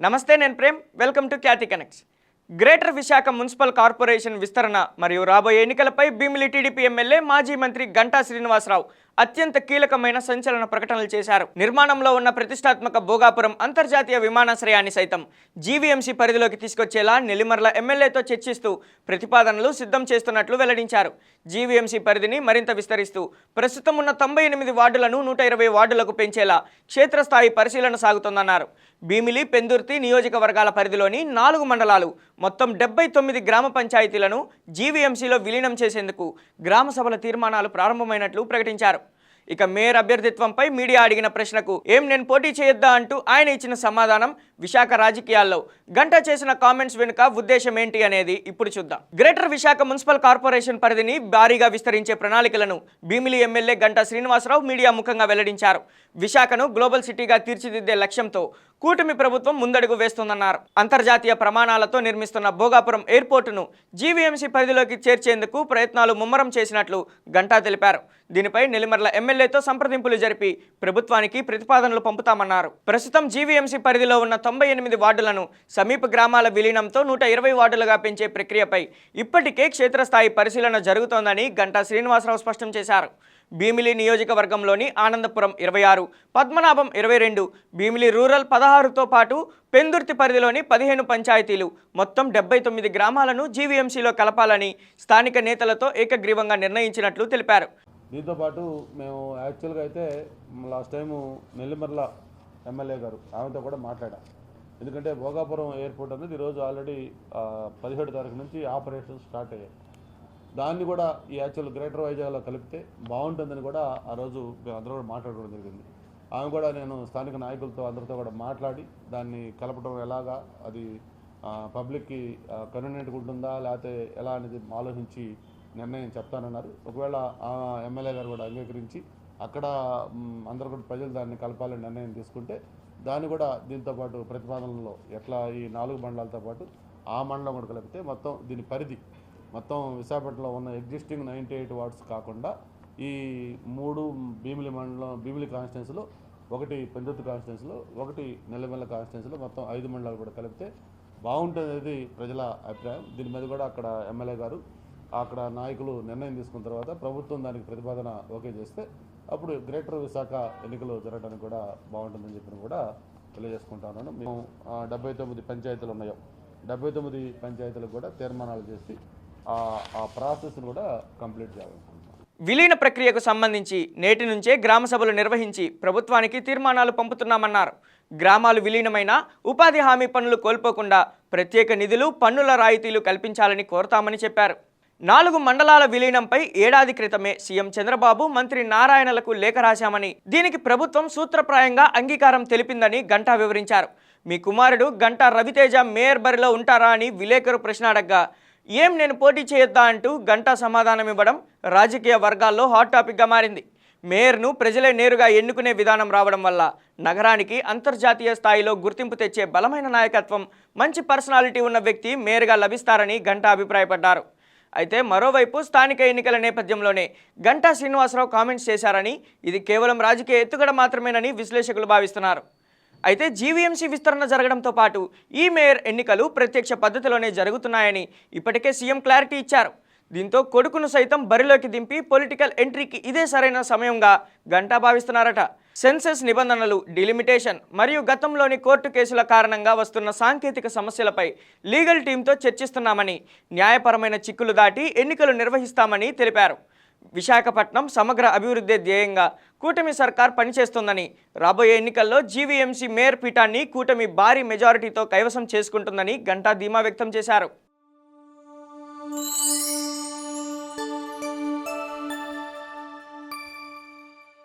నమస్తే, నేను Prem. Welcome to Khyati connects. Greater Visakha municipal corporation విస్తరణ మరియు రాబోయే ఎన్నికలపై భీమిలి టీడీపీ ఎమ్మెల్యే మాజీ మంత్రి గంటా శ్రీనివాసరావు అత్యంత కీలకమైన సంచలన ప్రకటనలు చేశారు. నిర్మాణంలో ఉన్న ప్రతిష్టాత్మక భోగాపురం అంతర్జాతీయ విమానాశ్రయాన్ని సైతం జీవీఎంసీ పరిధిలోకి తీసుకొచ్చేలా నెల్లిమర్ల ఎమ్మెల్యేతో చర్చిస్తూ ప్రతిపాదనలు సిద్ధం చేస్తున్నట్లు వెల్లడించారు. జీవీఎంసీ పరిధిని మరింత విస్తరిస్తూ ప్రస్తుతం ఉన్న 98 వార్డులను 120 వార్డులకు పెంచేలా క్షేత్రస్థాయి పరిశీలన సాగుతోందన్నారు. భీమిలి, పెందుర్తి నియోజకవర్గాల పరిధిలోని 4 మండలాలు మొత్తం 79 గ్రామ పంచాయతీలను జీవీఎంసీలో విలీనం చేసేందుకు గ్రామ సభల తీర్మానాలు ప్రారంభమైనట్లు ప్రకటించారు. ఇక మేయర్ అభ్యర్థిత్వంపై మీడియా అడిగిన ప్రశ్నకు నేను పోటీ చేయొద్దా అంటూ ఆయన ఇచ్చిన సమాధానం విశాఖ రాజకీయాల్లో గంటా చేసిన కామెంట్స్ వెనుక ఉద్దేశం ఏంటి అనేది ఇప్పుడు చూద్దాం. గ్రేటర్ విశాఖ మున్సిపల్ కార్పొరేషన్ పరిధిని భారీగా విస్తరించే ప్రణాళికలను భీమిలి ఎమ్మెల్యే గంటా శ్రీనివాసరావు మీడియా ముఖంగా వెల్లడించారు. విశాఖను గ్లోబల్ సిటీగా తీర్చిదిద్దే లక్ష్యంతో కూటమి ప్రభుత్వం ముందడుగు వేస్తోందన్నారు. అంతర్జాతీయ ప్రమాణాలతో నిర్మిస్తున్న భోగాపురం ఎయిర్పోర్టును జీవీఎంసీ పరిధిలోకి చేర్చేందుకు ప్రయత్నాలు ముమ్మరం చేసినట్లు గంటా తెలిపారు. దీనిపై నెల్లిమర్ల ఎమ్మెల్యేతో సంప్రదింపులు జరిపి ప్రభుత్వానికి ప్రతిపాదనలు పంపుతామన్నారు. ప్రస్తుతం జీవీఎంసీ పరిధిలో ఉన్న 98 వార్డులను సమీప గ్రామాల విలీనంతో 120 వార్డులుగా పెంచే ప్రక్రియపై ఇప్పటికే క్షేత్రస్థాయి పరిశీలన జరుగుతోందని గంటా శ్రీనివాసరావు స్పష్టం చేశారు. భీమిలి నియోజకవర్గంలోని ఆనందపురం 26, పద్మనాభం 22, భీమిలి రూరల్ 16తో పాటు పెందుర్తి పరిధిలోని 15 పంచాయతీలు మొత్తం 79 గ్రామాలను జీవీఎంసీలో కలపాలని స్థానిక నేతలతో ఏకగ్రీవంగా నిర్ణయించినట్లు తెలిపారు. దీంతో పాటు మేము యాక్చువల్గా అయితే లాస్ట్ టైము నెల్లిమర్ల ఎమ్మెల్యే గారు ఆమెతో కూడా మాట్లాడాం. ఎందుకంటే భోగాపురం ఎయిర్పోర్ట్ అనేది ఈరోజు ఆల్రెడీ 17 తారీఖు నుంచి ఆపరేషన్ స్టార్ట్ అయ్యాయి. దాన్ని కూడా ఈ యాక్చువల్ గ్రేటర్ వైజాగ్లో కలిపితే బాగుంటుందని కూడా ఆ రోజు మేము అందరూ కూడా మాట్లాడుకోవడం జరిగింది. ఆమె కూడా నేను స్థానిక నాయకులతో అందరితో కూడా మాట్లాడి దాన్ని కలపడం ఎలాగా, అది పబ్లిక్కి కన్వీనియంట్గా ఉంటుందా లేకపోతే ఎలా అనేది ఆలోచించి నిర్ణయం చెప్తానన్నారు. ఒకవేళ ఆ ఎమ్మెల్యే గారు కూడా అంగీకరించి అక్కడ అందరూ కూడా ప్రజలు దాన్ని కలపాలని నిర్ణయం తీసుకుంటే దాన్ని కూడా దీంతోపాటు ప్రతిపాదనలో ఎట్లా ఈ 4 మండలాలతో పాటు ఆ మండలం కూడా కలిపితే మొత్తం దీని పరిధి మొత్తం విశాఖపట్నంలో ఉన్న ఎగ్జిస్టింగ్ 98 వార్డ్స్ కాకుండా ఈ 3 భీమిలి మండలం, భీమిలి కాన్స్టిట్యున్సీలో 1 పెందుర్తి కాన్స్టిట్యున్సీలో 1 నెల్లిమర్ల కాన్స్టిట్యున్సీలో మొత్తం 5 మండలాలు కూడా కలిపితే బాగుంటుంది ప్రజల అభిప్రాయం. దీని మీద కూడా అక్కడ ఎమ్మెల్యే గారు అక్కడ నాయకులు నిర్ణయం తీసుకున్న తర్వాత ప్రభుత్వం దానికి ప్రతిపాదన ఓకే చేస్తే అప్పుడు గ్రేటర్ విశాఖ ఎన్నికలు జరగడానికి కూడా బాగుంటుందని చెప్పిన కూడా తెలియజేసుకుంటా ఉన్నాను. మేము 79 పంచాయతీలు ఉన్నాయో 79 పంచాయతీలకు కూడా తీర్మానాలు చేసి ఆ ప్రాసెస్ను కూడా కంప్లీట్ చేయాలనుకుంటున్నాం. విలీన ప్రక్రియకు సంబంధించి నేటి నుంచే గ్రామ సభలు నిర్వహించి ప్రభుత్వానికి తీర్మానాలు పంపుతున్నామన్నారు. గ్రామాలు విలీనమైన ఉపాధి హామీ పనులు కోల్పోకుండా ప్రత్యేక నిధులు, పన్నుల రాయితీలు కల్పించాలని కోరుతామని చెప్పారు. 4 మండలాల విలీనంపై ఏడాది క్రితమే సీఎం చంద్రబాబు, మంత్రి నారాయణలకు లేఖ రాశామని, దీనికి ప్రభుత్వం సూత్రప్రాయంగా అంగీకారం తెలిపిందని గంటా వివరించారు. మీ కుమారుడు గంటా రవితేజ మేయర్ బరిలో ఉంటారా అని విలేకరు ప్రశ్న అడగ్గా నేను పోటీ చేయొద్దా అంటూ గంటా సమాధానం ఇవ్వడం రాజకీయ వర్గాల్లో హాట్ టాపిక్గా మారింది. మేయర్ను ప్రజలే నేరుగా ఎన్నుకునే విధానం రావడం వల్ల నగరానికి అంతర్జాతీయ స్థాయిలో గుర్తింపు తెచ్చే బలమైన నాయకత్వం, మంచి పర్సనాలిటీ ఉన్న వ్యక్తి మేయర్గా లభిస్తారని గంటా అభిప్రాయపడ్డారు. అయితే మరోవైపు స్థానిక ఎన్నికల నేపథ్యంలోనే గంటా శ్రీనివాసరావు కామెంట్స్ చేశారని, ఇది కేవలం రాజకీయ ఎత్తుగడ మాత్రమేనని విశ్లేషకులు భావిస్తున్నారు. అయితే జీవీఎంసీ విస్తరణ జరగడంతో పాటు ఈ మేయర్ ఎన్నికలు ప్రత్యక్ష పద్ధతిలోనే జరుగుతున్నాయని ఇప్పటికే సీఎం క్లారిటీ ఇచ్చారు. దీంతో కొడుకును సైతం బరిలోకి దింపి పొలిటికల్ ఎంట్రీకి ఇదే సరైన సమయంగా గంటా భావిస్తున్నారట. సెన్సెస్ నిబంధనలు, డిలిమిటేషన్ మరియు గతంలోని కోర్టు కేసుల కారణంగా వస్తున్న సాంకేతిక సమస్యలపై లీగల్ టీంతో చర్చిస్తున్నామని, న్యాయపరమైన చిక్కులు దాటి ఎన్నికలు నిర్వహిస్తామని తెలిపారు. విశాఖపట్నం సమగ్ర అభివృద్ధి ధ్యేయంగా కూటమి సర్కార్ పనిచేస్తోందని, రాబోయే ఎన్నికల్లో జీవీఎంసీ మేయర్ పీఠాన్ని కూటమి భారీ మెజారిటీతో కైవసం చేసుకుంటుందని గంటా ధీమా వ్యక్తం చేశారు.